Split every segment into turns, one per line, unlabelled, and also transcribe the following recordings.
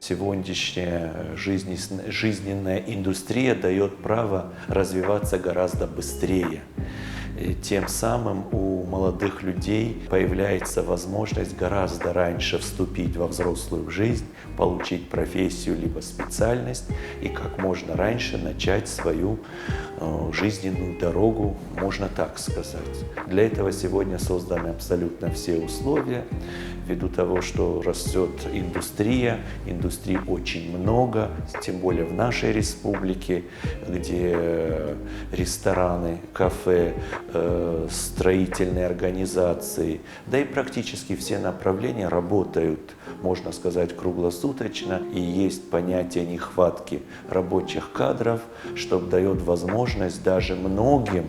Сегодняшняя жизненная индустрия дает право развиваться гораздо быстрее. И тем самым у молодых людей появляется возможность гораздо раньше вступить во взрослую жизнь, получить профессию либо специальность и как можно раньше начать свою жизненную дорогу, можно так сказать. Для этого сегодня созданы абсолютно все условия, ввиду того, что растет индустрия очень много, тем более в нашей республике, где рестораны, кафе, строительные организации, да и практически все направления работают, можно сказать, круглосуточно, и есть понятие нехватки рабочих кадров, что дает возможность даже многим,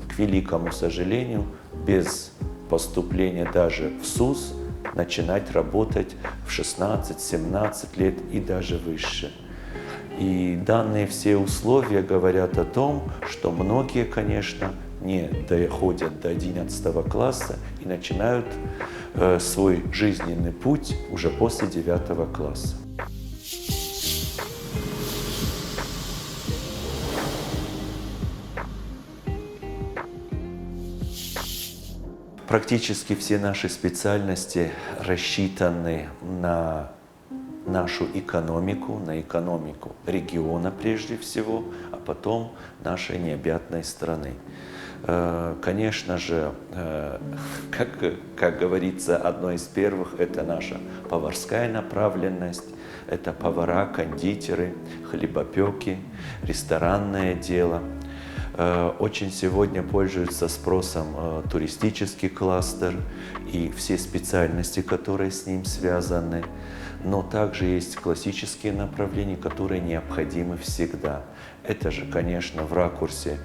к великому сожалению, без поступления даже в СУС, начинать работать в 16-17 лет и даже выше. И данные все условия говорят о том, что многие, конечно, не доходят до 11 класса и начинают свой жизненный путь уже после 9 класса. Практически все наши специальности рассчитаны на нашу экономику, на экономику региона прежде всего, а потом нашей необъятной страны. Конечно же, как говорится, одно из первых – это наша поварская направленность, это повара, кондитеры, хлебопеки, ресторанное дело. Очень сегодня пользуется спросом туристический кластер и все специальности, которые с ним связаны. Но также есть классические направления, которые необходимы всегда. Это же, конечно, в ракурсе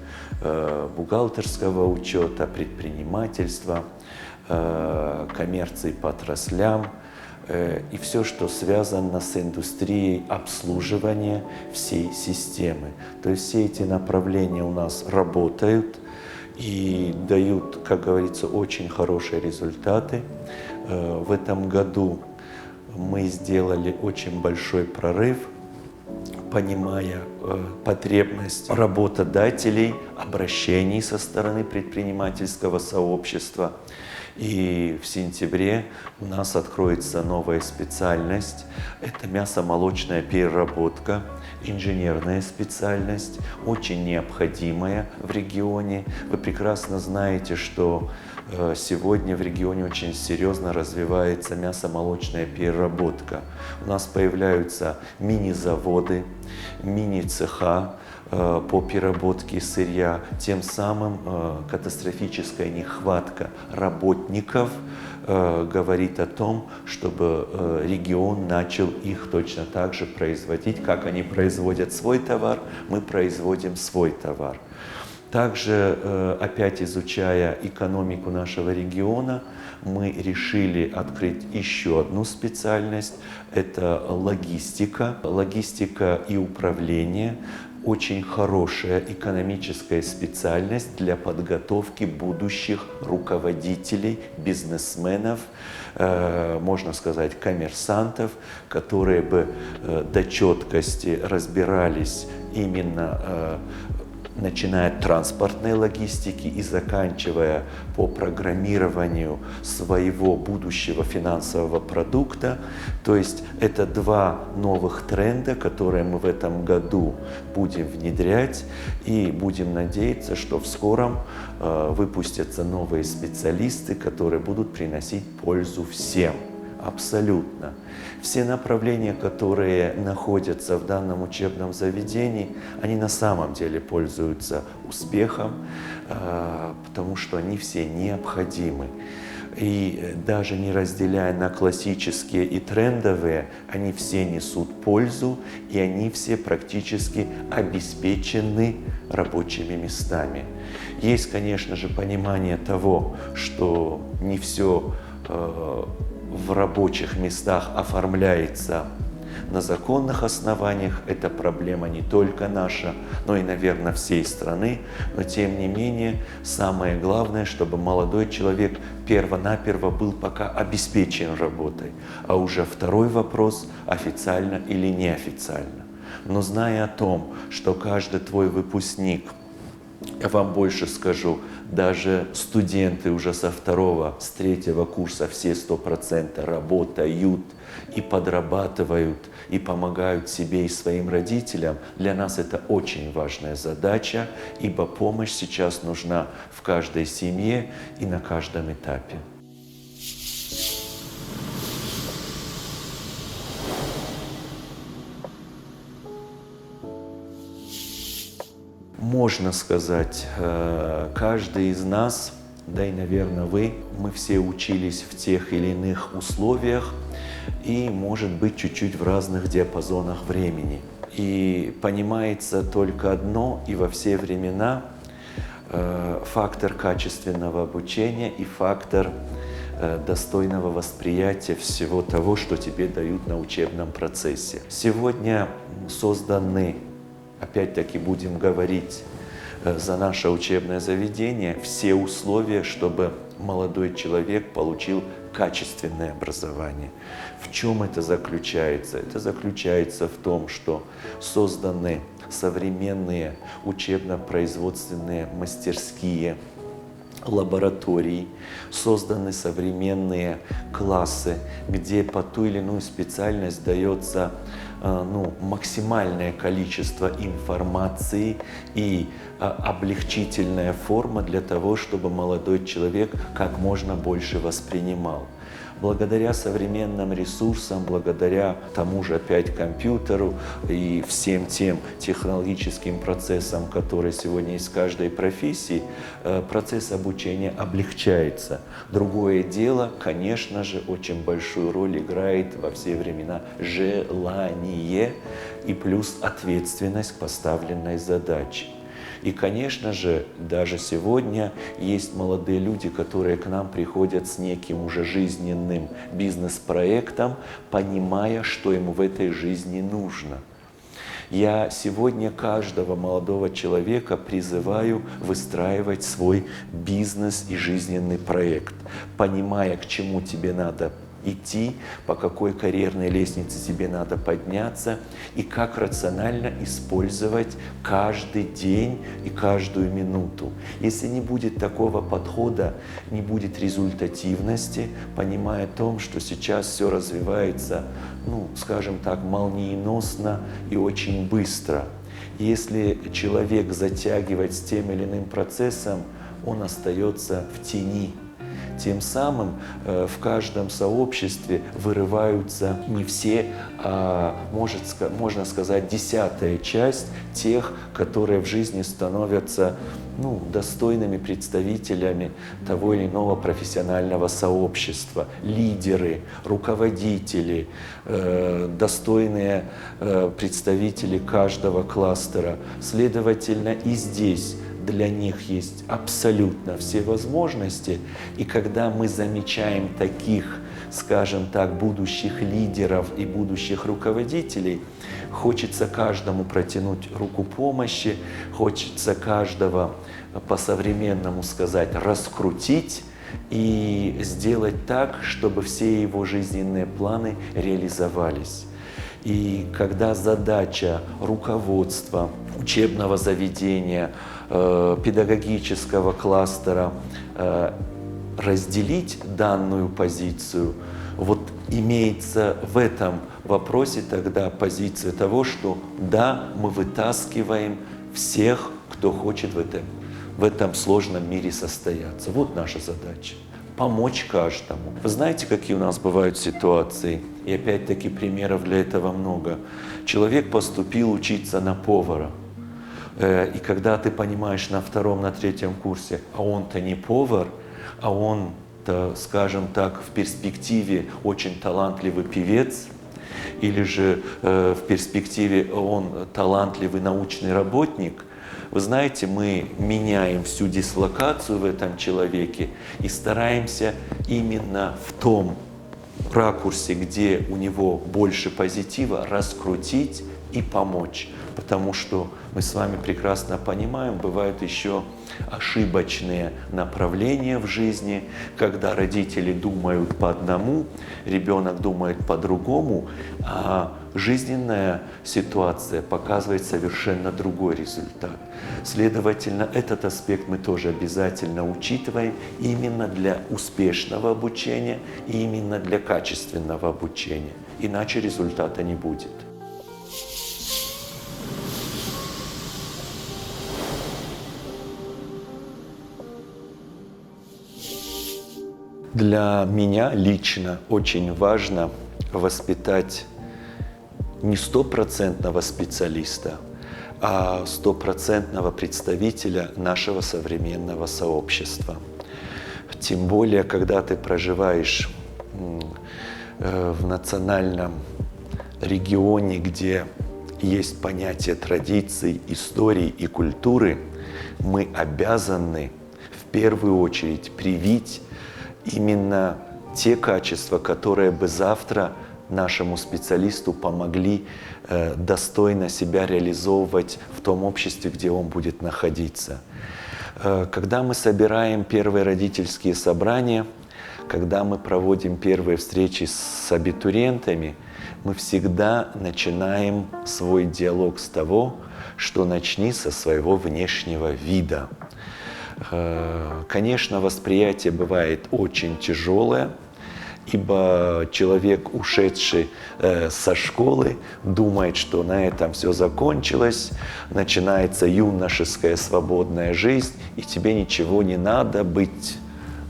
бухгалтерского учета, предпринимательства, коммерции по отраслям и все, что связано с индустрией обслуживания всей системы. То есть все эти направления у нас работают и дают, как говорится, очень хорошие результаты. В этом году мы сделали очень большой прорыв, понимая потребность работодателей, обращений со стороны предпринимательского сообщества. И в сентябре у нас откроется новая специальность. Это мясомолочная переработка, инженерная специальность, очень необходимая в регионе. Вы прекрасно знаете, что сегодня в регионе очень серьезно развивается мясомолочная переработка. У нас появляются мини-заводы, мини-цеха по переработке сырья. Тем самым катастрофическая нехватка работников говорит о том, чтобы регион начал их точно так же производить, как они производят свой товар, мы производим свой товар. Также, опять изучая экономику нашего региона, мы решили открыть еще одну специальность – это логистика. Логистика и управление – очень хорошая экономическая специальность для подготовки будущих руководителей, бизнесменов, можно сказать, коммерсантов, которые бы до четкости разбирались именно начиная от транспортной логистики и заканчивая по программированию своего будущего финансового продукта. То есть это два новых тренда, которые мы в этом году будем внедрять, и будем надеяться, что в скором выпустятся новые специалисты, которые будут приносить пользу всем. Абсолютно. Все направления, которые находятся в данном учебном заведении, они на самом деле пользуются успехом, потому что они все необходимы. И даже не разделяя на классические и трендовые, они все несут пользу, и они все практически обеспечены рабочими местами. Есть, конечно же, понимание того, что не все в рабочих местах оформляется на законных основаниях. Это проблема не только наша, но и, наверное, всей страны. Но тем не менее, самое главное, чтобы молодой человек перво-наперво был пока обеспечен работой. А уже второй вопрос, официально или неофициально. Но зная о том, что каждый твой выпускник, я вам больше скажу, даже студенты уже со второго, с третьего курса все 100% работают и подрабатывают, и помогают себе и своим родителям. Для нас это очень важная задача, ибо помощь сейчас нужна в каждой семье и на каждом этапе. Можно сказать, каждый из нас, да и, наверное, вы, мы все учились в тех или иных условиях и, может быть, чуть-чуть в разных диапазонах времени. И понимается только одно, и во все времена фактор качественного обучения и фактор достойного восприятия всего того, что тебе дают на учебном процессе. Сегодня созданы, опять-таки будем говорить за наше учебное заведение, все условия, чтобы молодой человек получил качественное образование. В чем это заключается? Это заключается в том, что созданы современные учебно-производственные мастерские, лаборатории, созданы современные классы, где по ту или иную специальность дается максимальное количество информации и облегчительная форма для того, чтобы молодой человек как можно больше воспринимал. Благодаря современным ресурсам, благодаря тому же опять компьютеру и всем тем технологическим процессам, которые сегодня есть в каждой профессии, процесс обучения облегчается. Другое дело, конечно же, очень большую роль играет во все времена желание и плюс ответственность к поставленной задаче. И, конечно же, даже сегодня есть молодые люди, которые к нам приходят с неким уже жизненным бизнес-проектом, понимая, что ему в этой жизни нужно. Я сегодня каждого молодого человека призываю выстраивать свой бизнес и жизненный проект, понимая, к чему тебе надо идти, по какой карьерной лестнице тебе надо подняться и как рационально использовать каждый день и каждую минуту. Если не будет такого подхода, не будет результативности, понимая о том, что сейчас все развивается, скажем так, молниеносно и очень быстро. Если человек затягивает с тем или иным процессом, он остается в тени. Тем самым в каждом сообществе вырываются не все, а можно сказать, 10-я часть тех, которые в жизни становятся достойными представителями того или иного профессионального сообщества, лидеры, руководители, достойные представители каждого кластера. Следовательно, и здесь для них есть абсолютно все возможности. И когда мы замечаем таких, скажем так, будущих лидеров и будущих руководителей, хочется каждому протянуть руку помощи, хочется каждого, по-современному сказать, раскрутить и сделать так, чтобы все его жизненные планы реализовались. И когда задача руководства, учебного заведения, педагогического кластера разделить данную позицию, вот имеется в этом вопросе тогда позиция того, что да, мы вытаскиваем всех, кто хочет в этом сложном мире состояться. Вот наша задача. Помочь каждому. Вы знаете, какие у нас бывают ситуации? И опять-таки примеров для этого много. Человек поступил учиться на повара. И когда ты понимаешь на втором, на третьем курсе, а он-то не повар, а он-то, скажем так, в перспективе очень талантливый певец, или же в перспективе он талантливый научный работник, вы знаете, мы меняем всю дислокацию в этом человеке и стараемся именно в том ракурсе, где у него больше позитива, раскрутить и помочь. Потому что мы с вами прекрасно понимаем, бывают еще ошибочные направления в жизни, когда родители думают по одному, ребенок думает по-другому, а жизненная ситуация показывает совершенно другой результат. Следовательно, этот аспект мы тоже обязательно учитываем именно для успешного обучения и именно для качественного обучения. Иначе результата не будет. Для меня лично очень важно воспитать не стопроцентного специалиста, а стопроцентного представителя нашего современного сообщества. Тем более, когда ты проживаешь в национальном регионе, где есть понятие традиций, истории и культуры, мы обязаны в первую очередь привить именно те качества, которые бы завтра нашему специалисту помогли достойно себя реализовывать в том обществе, где он будет находиться. Когда мы собираем первые родительские собрания, когда мы проводим первые встречи с абитуриентами, мы всегда начинаем свой диалог с того, что начни со своего внешнего вида. Конечно, восприятие бывает очень тяжелое, ибо человек, ушедший со школы, думает, что на этом все закончилось, начинается юношеская свободная жизнь, и тебе ничего не надо быть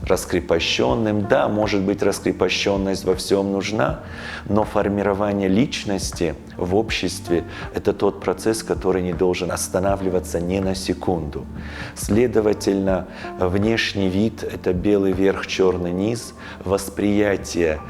раскрепощенным. Да, может быть, раскрепощенность во всем нужна, но формирование личности в обществе – это тот процесс, который не должен останавливаться ни на секунду. Следовательно, внешний вид – это белый верх, черный низ. Восприятие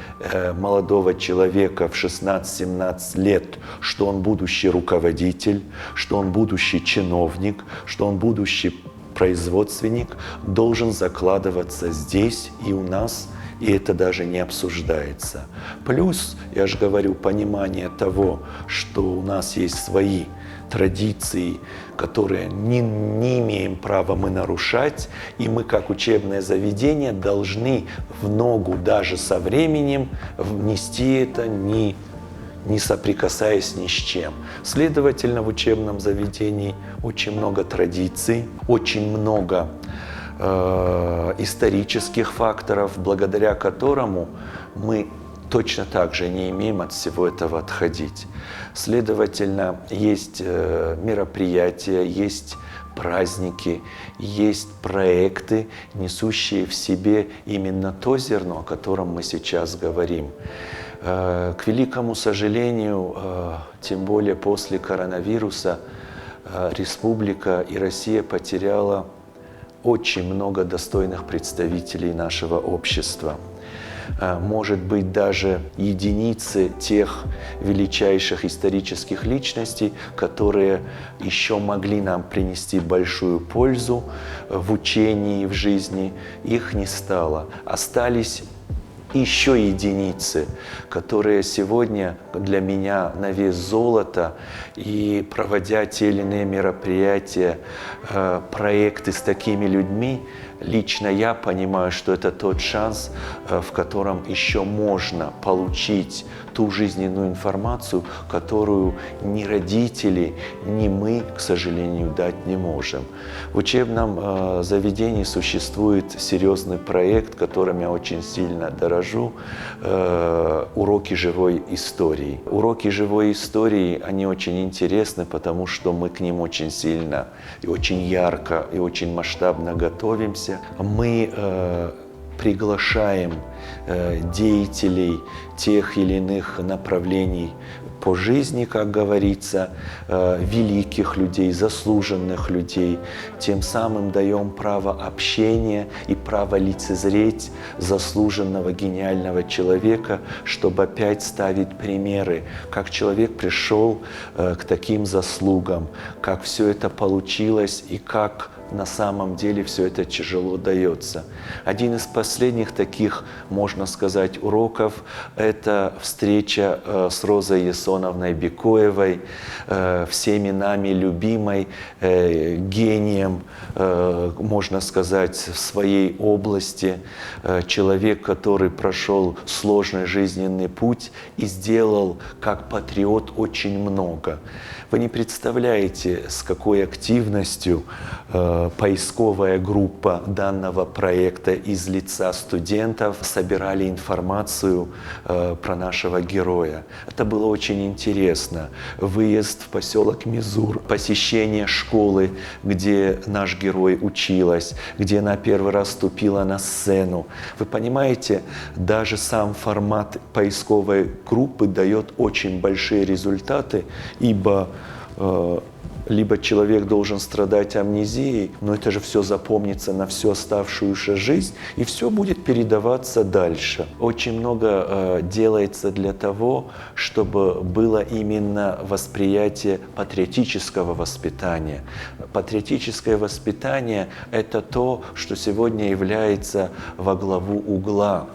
молодого человека в 16-17 лет, что он будущий руководитель, что он будущий чиновник, что он будущий производственник, должен закладываться здесь и у нас, и это даже не обсуждается. Плюс, я же говорю, понимание того, что у нас есть свои традиции, которые не имеем права мы нарушать, и мы, как учебное заведение, должны в ногу даже со временем внести это, не соприкасаясь ни с чем. Следовательно, в учебном заведении очень много традиций, очень много исторических факторов, благодаря которому мы точно так же не имеем от всего этого отходить. Следовательно, есть мероприятия, есть праздники, есть проекты, несущие в себе именно то зерно, о котором мы сейчас говорим. К великому сожалению, тем более после коронавируса, республика и Россия потеряла очень много достойных представителей нашего общества. Может быть, даже единицы тех величайших исторических личностей, которые еще могли нам принести большую пользу в учении, в жизни, их не стало. Остались еще единицы, которые сегодня для меня на вес золота, и проводя те или иные мероприятия, проекты с такими людьми, лично я понимаю, что это тот шанс, в котором еще можно получить ту жизненную информацию, которую ни родители, ни мы, к сожалению, дать не можем. В учебном заведении существует серьезный проект, которым я очень сильно дорожу, уроки живой истории. Уроки живой истории, они очень интересны, потому что мы к ним очень сильно и очень ярко и очень масштабно готовимся. Мы приглашаем деятелей тех или иных направлений по жизни, как говорится, великих людей, заслуженных людей. Тем самым даем право общения и право лицезреть заслуженного гениального человека, чтобы опять ставить примеры, как человек пришел к таким заслугам, как все это получилось и как на самом деле все это тяжело дается. Один из последних таких, можно сказать, уроков – это встреча с Розой Ясоновной Бекоевой, всеми нами любимой, гением, можно сказать, в своей области, человек, который прошел сложный жизненный путь и сделал как патриот очень много. Вы не представляете, с какой активностью поисковая группа данного проекта из лица студентов собирали информацию про нашего героя. Это было очень интересно. Выезд в поселок Мизур, посещение школы, где наш герой училась, где она первый раз ступила на сцену. Вы понимаете, даже сам формат поисковой группы дает очень большие результаты, ибо либо человек должен страдать амнезией, но это же все запомнится на всю оставшуюся жизнь, и все будет передаваться дальше. Очень много делается для того, чтобы было именно восприятие патриотического воспитания. Патриотическое воспитание – это то, что сегодня является во главу угла.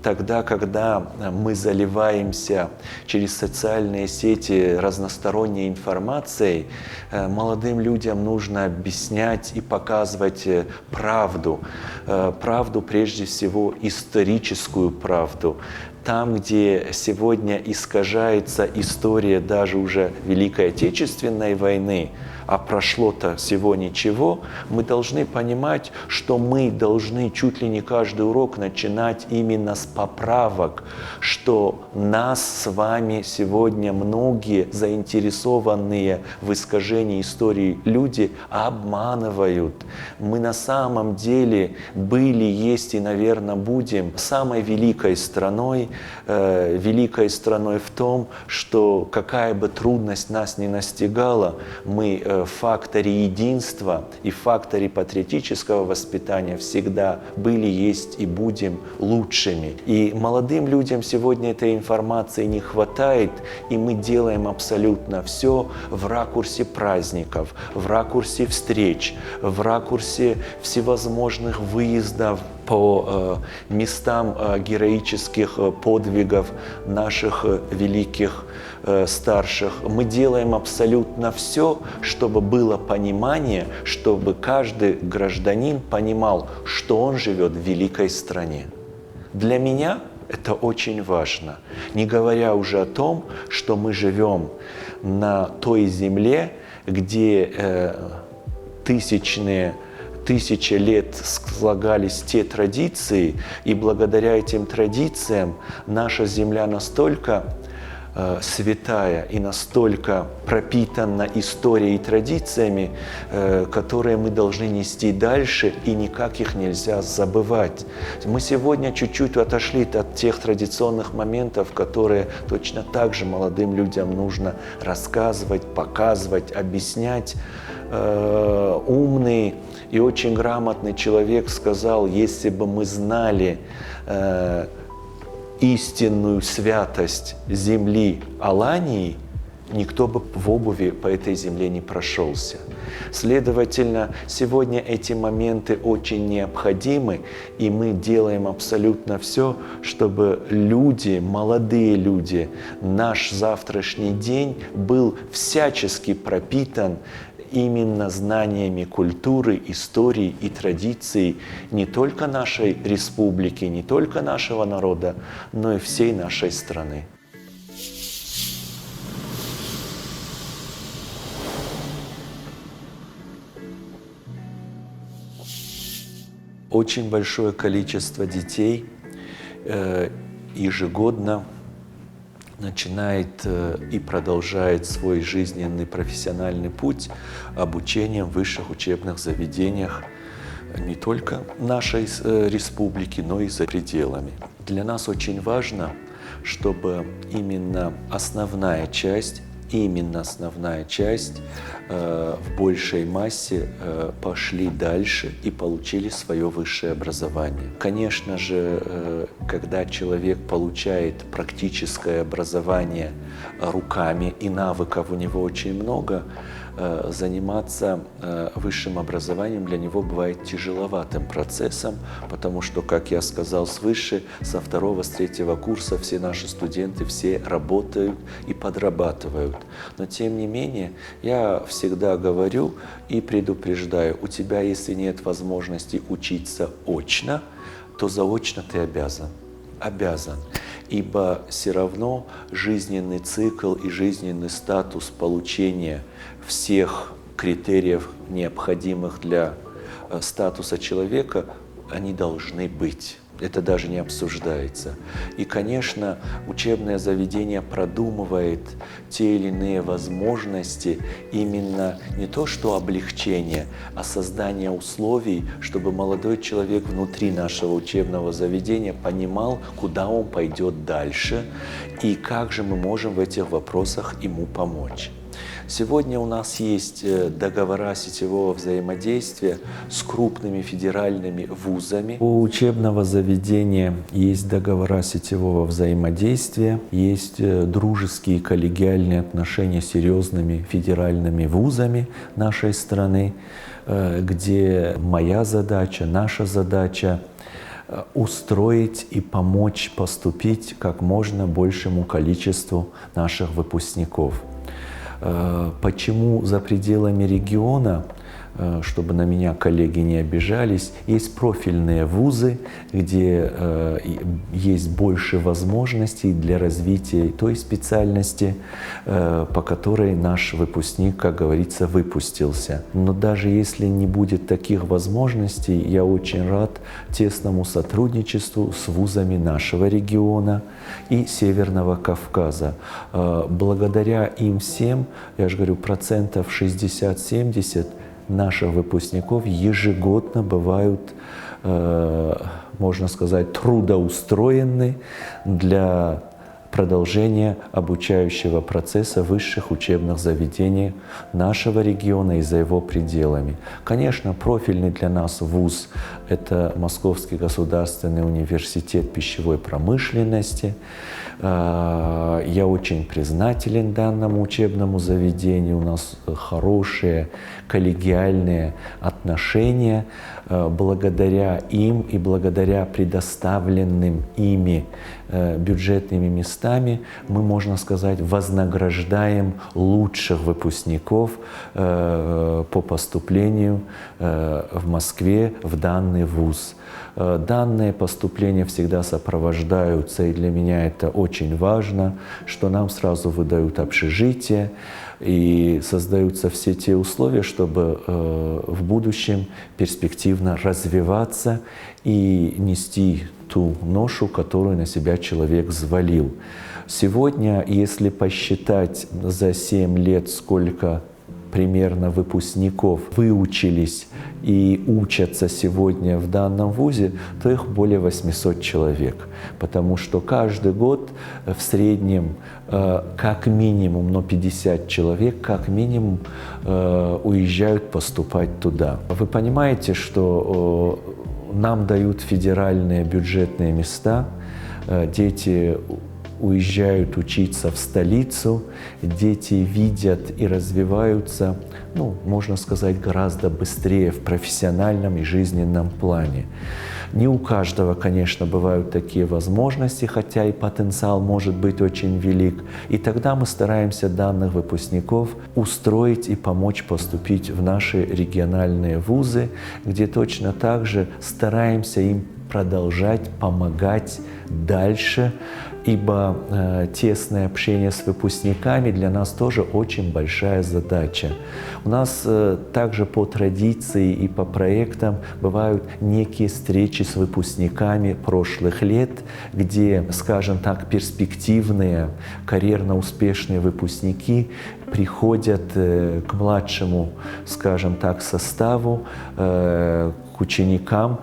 Тогда, когда мы заливаемся через социальные сети разносторонней информацией, молодым людям нужно объяснять и показывать правду. Правду, прежде всего, историческую правду. Там, где сегодня искажается история даже уже Великой Отечественной войны, а прошло-то всего ничего, мы должны понимать, что мы должны чуть ли не каждый урок начинать именно с поправок, что нас с вами сегодня многие заинтересованные в искажении истории люди обманывают. Мы на самом деле были, есть и, наверное, будем самой великой страной в том, что какая бы трудность нас ни настигала, мы в факторе единства и в факторе патриотического воспитания всегда были, есть и будем лучшими. И молодым людям сегодня этой информации не хватает, и мы делаем абсолютно все в ракурсе праздников, в ракурсе встреч, в ракурсе всевозможных выездов по местам героических подвигов наших великих старших. Мы делаем абсолютно все, чтобы было понимание, чтобы каждый гражданин понимал, что он живет в великой стране. Для меня это очень важно, не говоря уже о том, что мы живем на той земле, где тысячи лет слагались те традиции, и благодаря этим традициям наша земля настолько святая и настолько пропитана историей и традициями, которые мы должны нести дальше, и никак их нельзя забывать. Мы сегодня чуть-чуть отошли от тех традиционных моментов, которые точно так же молодым людям нужно рассказывать, показывать, объяснять. Умный и очень грамотный человек сказал: если бы мы знали истинную святость земли Алании, никто бы в обуви по этой земле не прошелся. Следовательно, сегодня эти моменты очень необходимы, и мы делаем абсолютно все, чтобы люди, молодые люди, наш завтрашний день был всячески пропитан именно знаниями культуры, истории и традиций не только нашей республики, не только нашего народа, но и всей нашей страны. Очень большое количество детей ежегодно начинает и продолжает свой жизненный профессиональный путь обучением в высших учебных заведениях не только нашей республики, но и за пределами. Для нас очень важно, чтобы именно основная часть в большей массе пошли дальше и получили свое высшее образование. Конечно же, когда человек получает практическое образование руками и навыков у него очень много, заниматься высшим образованием для него бывает тяжеловатым процессом, потому что, как я сказал свыше, со второго, с третьего курса все наши студенты все работают и подрабатывают. Но тем не менее, я всегда говорю и предупреждаю, у тебя, если нет возможности учиться очно, то заочно ты обязан. Обязан. Ибо все равно жизненный цикл и жизненный статус получения всех критериев, необходимых для статуса человека, они должны быть. Это даже не обсуждается. И, конечно, учебное заведение продумывает те или иные возможности, именно не то что облегчение, а создание условий, чтобы молодой человек внутри нашего учебного заведения понимал, куда он пойдет дальше и как же мы можем в этих вопросах ему помочь. Сегодня у нас есть договора сетевого взаимодействия с крупными федеральными вузами. У учебного заведения есть договора сетевого взаимодействия, есть дружеские коллегиальные отношения с серьезными федеральными вузами нашей страны, где моя задача, наша задача устроить и помочь поступить как можно большему количеству наших выпускников. Почему за пределами региона, чтобы на меня коллеги не обижались, есть профильные вузы, где есть больше возможностей для развития той специальности, по которой наш выпускник, как говорится, выпустился. Но даже если не будет таких возможностей, я очень рад тесному сотрудничеству с вузами нашего региона и Северного Кавказа. Благодаря им всем, я же говорю, 60-70% наших выпускников ежегодно бывают, можно сказать, трудоустроены для продолжения обучающего процесса в высших учебных заведениях нашего региона и за его пределами. Конечно, профильный для нас вуз – это Московский государственный университет пищевой промышленности. Я очень признателен данному учебному заведению. У нас хорошие коллегиальные отношения. Благодаря им и благодаря предоставленным ими бюджетными местами мы, можно сказать, вознаграждаем лучших выпускников по поступлению в Москве в данный вуз. Данные поступления всегда сопровождаются, и для меня это очень важно, что нам сразу выдают общежитие и создаются все те условия, чтобы в будущем перспективно развиваться и нести ту ношу, которую на себя человек взвалил. Сегодня, если посчитать за 7 лет, сколько примерно выпускников выучились и учатся сегодня в данном вузе, то их более 800 человек. Потому что каждый год в среднем как минимум, но 50 человек как минимум уезжают поступать туда. Вы понимаете, что нам дают федеральные бюджетные места, дети уезжают учиться в столицу, дети видят и развиваются, можно сказать, гораздо быстрее в профессиональном и жизненном плане. Не у каждого, конечно, бывают такие возможности, хотя и потенциал может быть очень велик. И тогда мы стараемся данных выпускников устроить и помочь поступить в наши региональные вузы, где точно так же стараемся им продолжать помогать дальше, ибо тесное общение с выпускниками для нас тоже очень большая задача. У нас также по традиции и по проектам бывают некие встречи с выпускниками прошлых лет, где, скажем так, перспективные, карьерно успешные выпускники приходят к младшему, скажем так, составу, к к ученикам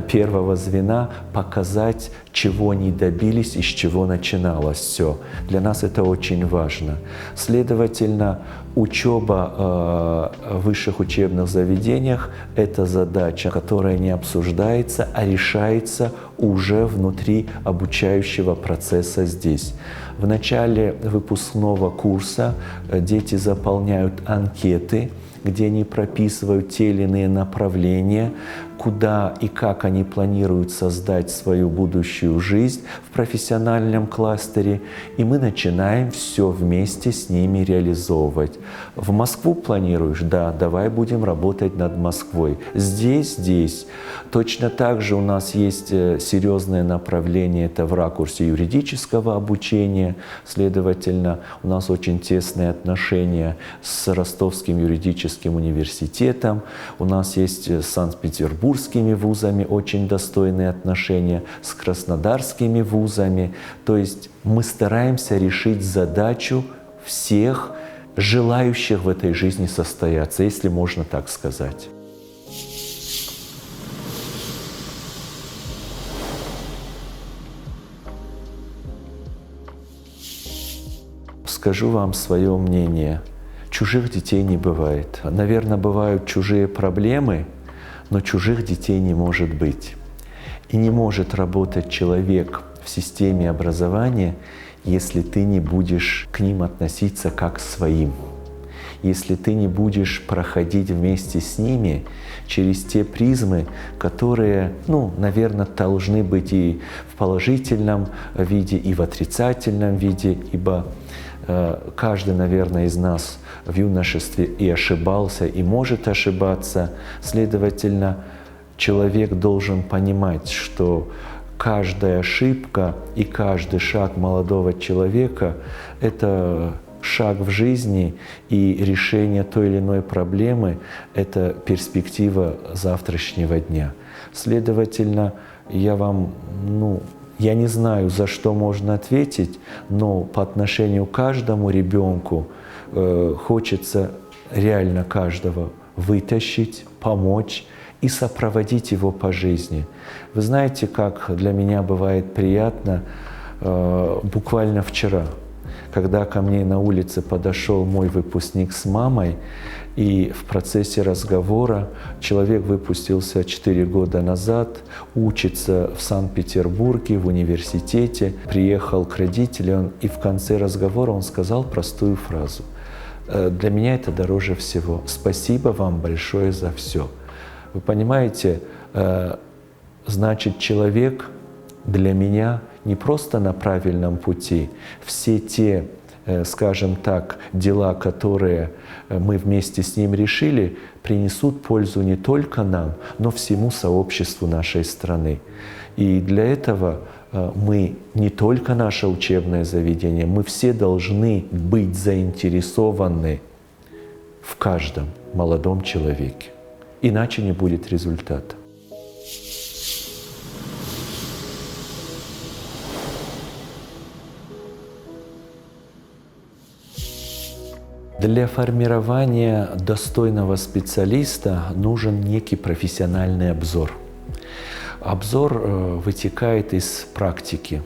первого звена показать, чего они добились и с чего начиналось все. Для нас это очень важно. Следовательно, учеба в высших учебных заведениях – это задача, которая не обсуждается, а решается уже внутри обучающего процесса здесь. В начале выпускного курса дети заполняют анкеты, где они прописывают те или иные направления, куда и как они планируют создать свою будущую жизнь в профессиональном кластере, и мы начинаем все вместе с ними реализовывать. В Москву планируешь? Да, давай будем работать над Москвой. Здесь. Точно так же у нас есть серьезное направление, это в ракурсе юридического обучения. Следовательно, у нас очень тесные отношения с Ростовским юридическим университетом. У нас есть с Санкт-Петербургскими вузами очень достойные отношения, с краснодарскими вузами. То есть мы стараемся решить задачу всех желающих в этой жизни состояться, если можно так сказать. Скажу вам свое мнение. Чужих детей не бывает. Наверное, бывают чужие проблемы, но чужих детей не может быть. И не может работать человек в системе образования, если ты не будешь к ним относиться как к своим. Если ты не будешь проходить вместе с ними через те призмы, которые, наверное, должны быть и в положительном виде, и в отрицательном виде, ибо каждый, наверное, из нас в юношестве и ошибался, и может ошибаться. Следовательно, человек должен понимать, что каждая ошибка и каждый шаг молодого человека – это шаг в жизни, и решение той или иной проблемы – это перспектива завтрашнего дня. Следовательно, я не знаю, за что можно ответить, но по отношению к каждому ребенку хочется реально каждого вытащить, помочь и сопроводить его по жизни. Вы знаете, как для меня бывает приятно, буквально вчера, когда ко мне на улице подошел мой выпускник с мамой, и в процессе разговора человек выпустился 4 года назад, учится в Санкт-Петербурге, в университете, приехал к родителям, и в конце разговора он сказал простую фразу. Для меня это дороже всего. Спасибо вам большое за все. Вы понимаете, значит, человек для меня не просто на правильном пути. Все те, скажем так, дела, которые мы вместе с ним решили, принесут пользу не только нам, но всему сообществу нашей страны. И для этого мы, не только наше учебное заведение, мы все должны быть заинтересованы в каждом молодом человеке. Иначе не будет результата. Для формирования достойного специалиста нужен некий профессиональный обзор. Обзор вытекает из практики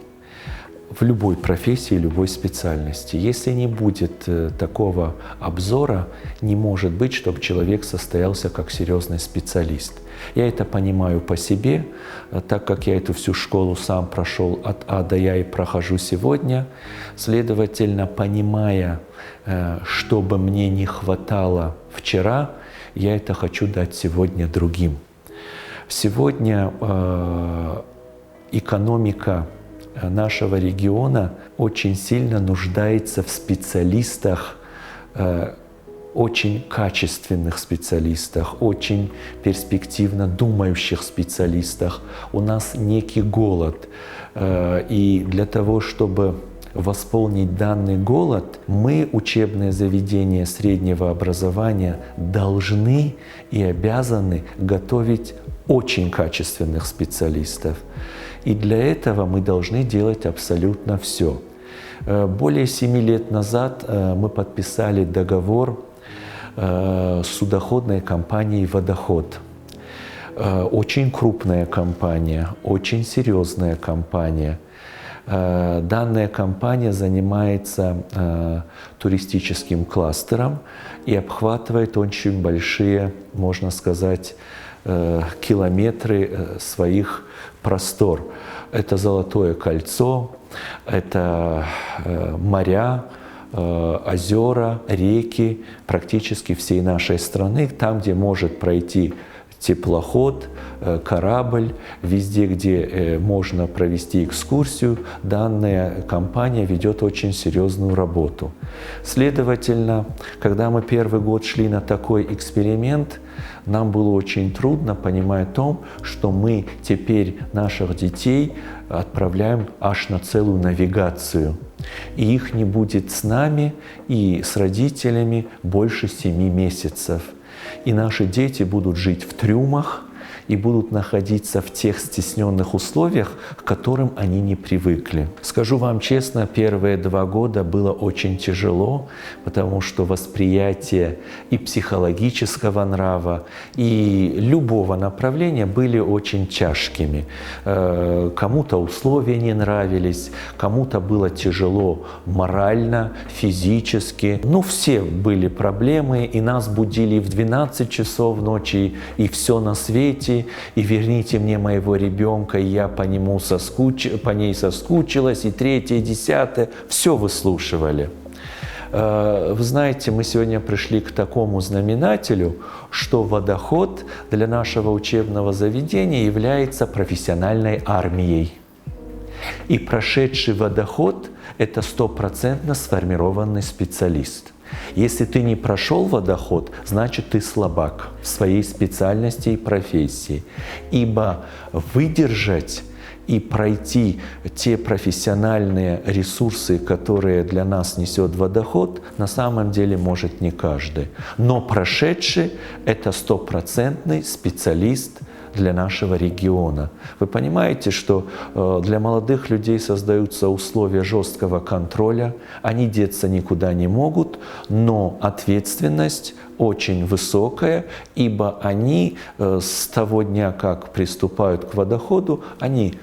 в любой профессии, любой специальности. Если не будет такого обзора, не может быть, чтобы человек состоялся как серьезный специалист. Я это понимаю по себе, так как я эту всю школу сам прошел от А до Я и прохожу сегодня. Следовательно, понимая, что бы мне не хватало вчера, я это хочу дать сегодня другим. Сегодня экономика нашего региона очень сильно нуждается в специалистах, очень качественных специалистах, очень перспективно думающих специалистах. У нас некий голод. И для того, чтобы восполнить данный голод, мы, учебные заведения среднего образования, должны и обязаны готовить очень качественных специалистов. И для этого мы должны делать абсолютно все. Более 7 лет назад мы подписали договор с судоходной компанией «Водоход». Очень крупная компания, очень серьезная компания. Данная компания занимается туристическим кластером и обхватывает очень большие, можно сказать, километры своих простор. Это Золотое кольцо, это моря, озера, реки практически всей нашей страны, там, где может пройти теплоход, корабль, везде, где можно провести экскурсию, данная компания ведет очень серьезную работу. Следовательно, когда мы первый год шли на такой эксперимент, нам было очень трудно, понимая о том, что мы теперь наших детей отправляем аж на целую навигацию. И их не будет с нами и с родителями больше 7 месяцев. И наши дети будут жить в трюмах и будут находиться в тех стесненных условиях, к которым они не привыкли. Скажу вам честно, первые 2 года было очень тяжело, потому что восприятие и психологического нрава, и любого направления были очень тяжкими. Кому-то условия не нравились, кому-то было тяжело морально, физически. Ну, все были проблемы, и нас будили в 12 часов ночи, и все на свете, и верните мне моего ребенка, и я по ней соскучилась, и 3-е, 10-е, все выслушивали. Вы знаете, мы сегодня пришли к такому знаменателю, что водоход для нашего учебного заведения является профессиональной армией. И прошедший водоход – это 100% сформированный специалист. Если ты не прошел водоход, значит ты слабак в своей специальности и профессии. Ибо выдержать и пройти те профессиональные ресурсы, которые для нас несет водоход, на самом деле может не каждый. Но прошедший – это 100% специалист для нашего региона. Вы понимаете, что для молодых людей создаются условия жесткого контроля, они деться никуда не могут, но ответственность очень высокая, ибо они с того дня, как приступают к водоходу, они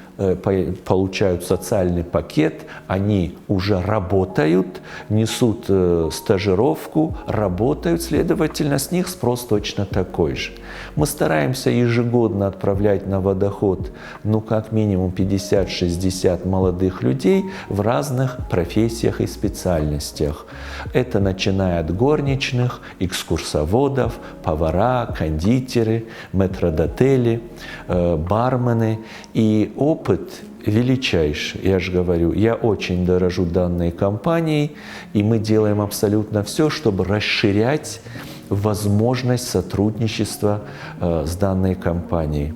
получают социальный пакет, они уже работают, несут стажировку, работают, следовательно, с них спрос точно такой же. Мы стараемся ежегодно отправлять на водоход, ну, как минимум 50-60 молодых людей в разных профессиях и специальностях. Это начиная от горничных, экскурсоводов, повара, кондитеры, метрдотели, бармены. И опыт величайший, я же говорю, я очень дорожу данной компанией, и мы делаем абсолютно все, чтобы расширять возможность сотрудничества с данной компанией.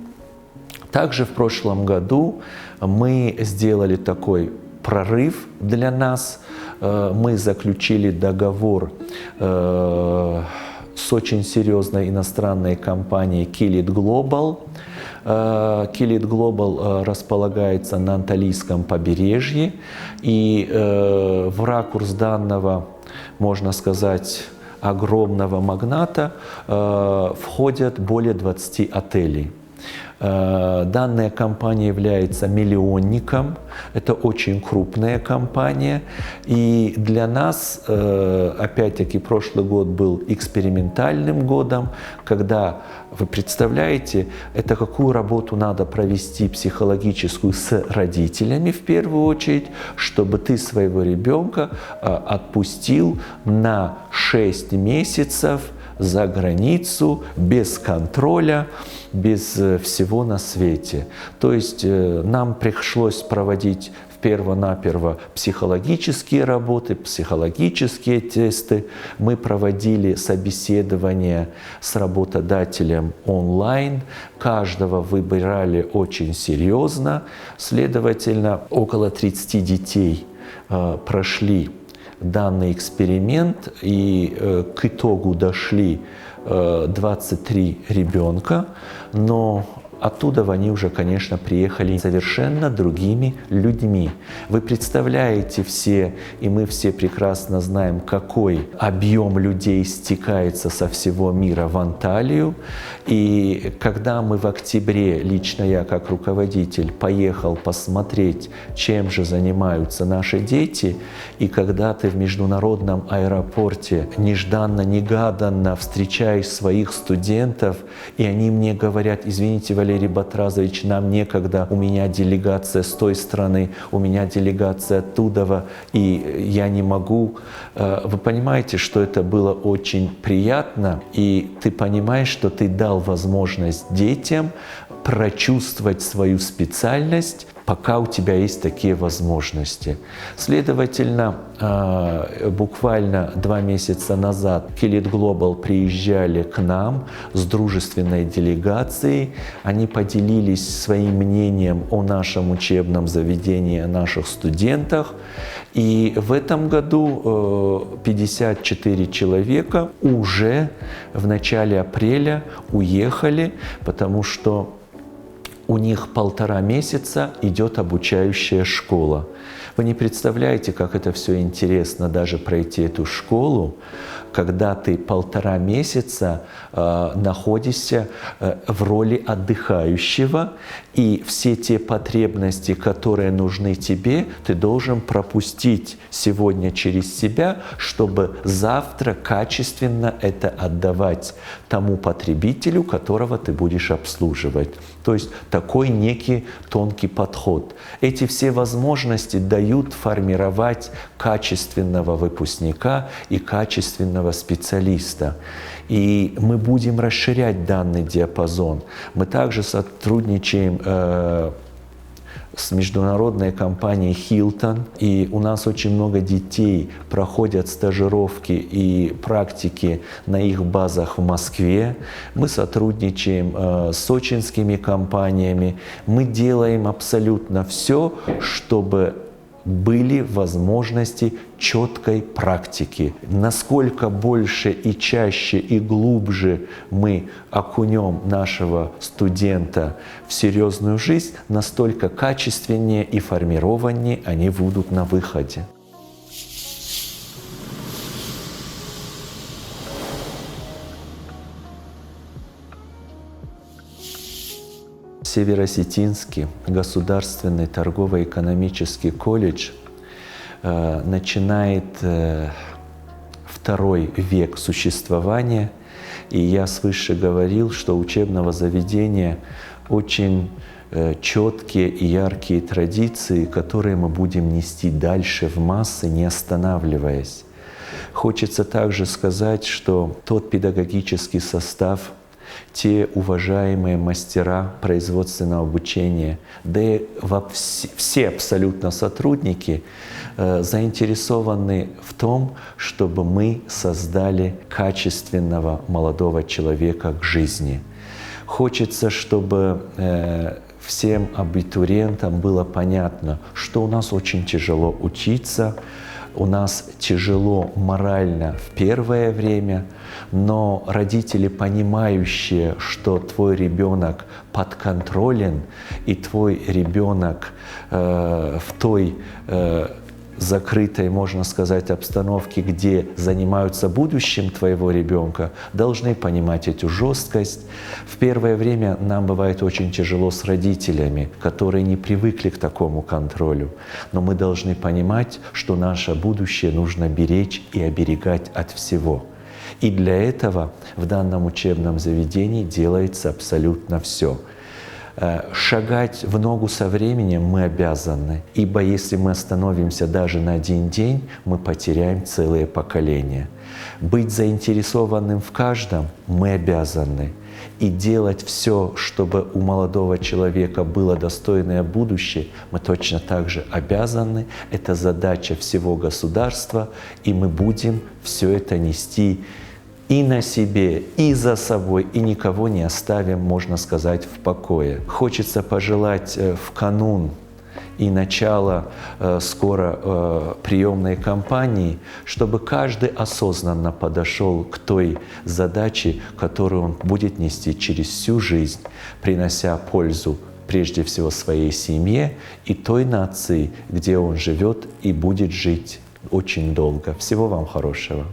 Также в прошлом году мы сделали такой прорыв для нас. Мы заключили договор с очень серьезной иностранной компанией Kilit Global. Kilit Global располагается на Анталийском побережье, и в ракурс данного, можно сказать, огромного магната входят более 20 отелей. Данная компания является миллионником, это очень крупная компания, и для нас, опять-таки, прошлый год был экспериментальным годом, когда, вы представляете, это какую работу надо провести психологическую с родителями в первую очередь, чтобы ты своего ребенка отпустил на 6 месяцев за границу, без контроля, без всего на свете. То есть нам пришлось проводить перво-наперво психологические работы, психологические тесты. Мы проводили собеседования с работодателем онлайн. Каждого выбирали очень серьезно. Следовательно, около 30 детей прошли данный эксперимент, и к итогу дошли 23 ребенка, но Оттуда они уже, конечно, приехали совершенно другими людьми. Вы представляете все, и мы все прекрасно знаем, какой объем людей стекается со всего мира в Анталию. И когда мы в октябре, лично я как руководитель, поехал посмотреть, чем же занимаются наши дети, и когда ты в международном аэропорте нежданно-негаданно встречаешь своих студентов, и они мне говорят: извините, Валерий Батразович, нам некогда, у меня делегация с той страны, у меня делегация оттуда, и я не могу. Вы понимаете, что это было очень приятно, и ты понимаешь, что ты дал возможность детям прочувствовать свою специальность, пока у тебя есть такие возможности. Следовательно, буквально 2 месяца назад Kilit Global приезжали к нам с дружественной делегацией. Они поделились своим мнением о нашем учебном заведении, о наших студентах. И в этом году 54 человека уже в начале апреля уехали, потому что у них 1,5 месяца идет обучающая школа. Вы не представляете, как это все интересно, даже пройти эту школу, когда ты 1,5 месяца находишься в роли отдыхающего, и все те потребности, которые нужны тебе, ты должен пропустить сегодня через себя, чтобы завтра качественно это отдавать тому потребителю, которого ты будешь обслуживать. То есть такой некий тонкий подход. Эти все возможности дают формировать качественного выпускника и качественного специалиста. И мы будем расширять данный диапазон. Мы также сотрудничаем с международной компанией Hilton, и у нас очень много детей проходят стажировки и практики на их базах в Москве. Мы сотрудничаем с сочинскими компаниями. Мы делаем абсолютно все, чтобы были возможности четкой практики. Насколько больше и чаще и глубже мы окунем нашего студента в серьезную жизнь, настолько качественнее и формированнее они будут на выходе. Северо-Осетинский государственный торгово-экономический колледж начинает 2-й век существования, и я свыше говорил, что учебного заведения очень четкие и яркие традиции, которые мы будем нести дальше в массы, не останавливаясь. Хочется также сказать, что тот педагогический состав, те уважаемые мастера производственного обучения, да и все абсолютно сотрудники заинтересованы в том, чтобы мы создали качественного молодого человека к жизни. Хочется, чтобы всем абитуриентам было понятно, что у нас очень тяжело учиться, у нас тяжело морально в первое время, но родители, понимающие, что твой ребенок подконтролен, и твой ребенок в той закрытой, можно сказать, обстановке, где занимаются будущим твоего ребенка, должны понимать эту жесткость. В первое время нам бывает очень тяжело с родителями, которые не привыкли к такому контролю. Но мы должны понимать, что наше будущее нужно беречь и оберегать от всего. И для этого в данном учебном заведении делается абсолютно все. Шагать в ногу со временем мы обязаны, ибо если мы остановимся даже на 1 день, мы потеряем целые поколения. Быть заинтересованным в каждом мы обязаны. И делать все, чтобы у молодого человека было достойное будущее, мы точно так же обязаны. Это задача всего государства, и мы будем все это нести и на себе, и за собой, и никого не оставим, можно сказать, в покое. Хочется пожелать в канун и начало скоро приемной кампании, чтобы каждый осознанно подошел к той задаче, которую он будет нести через всю жизнь, принося пользу прежде всего своей семье и той нации, где он живет и будет жить очень долго. Всего вам хорошего.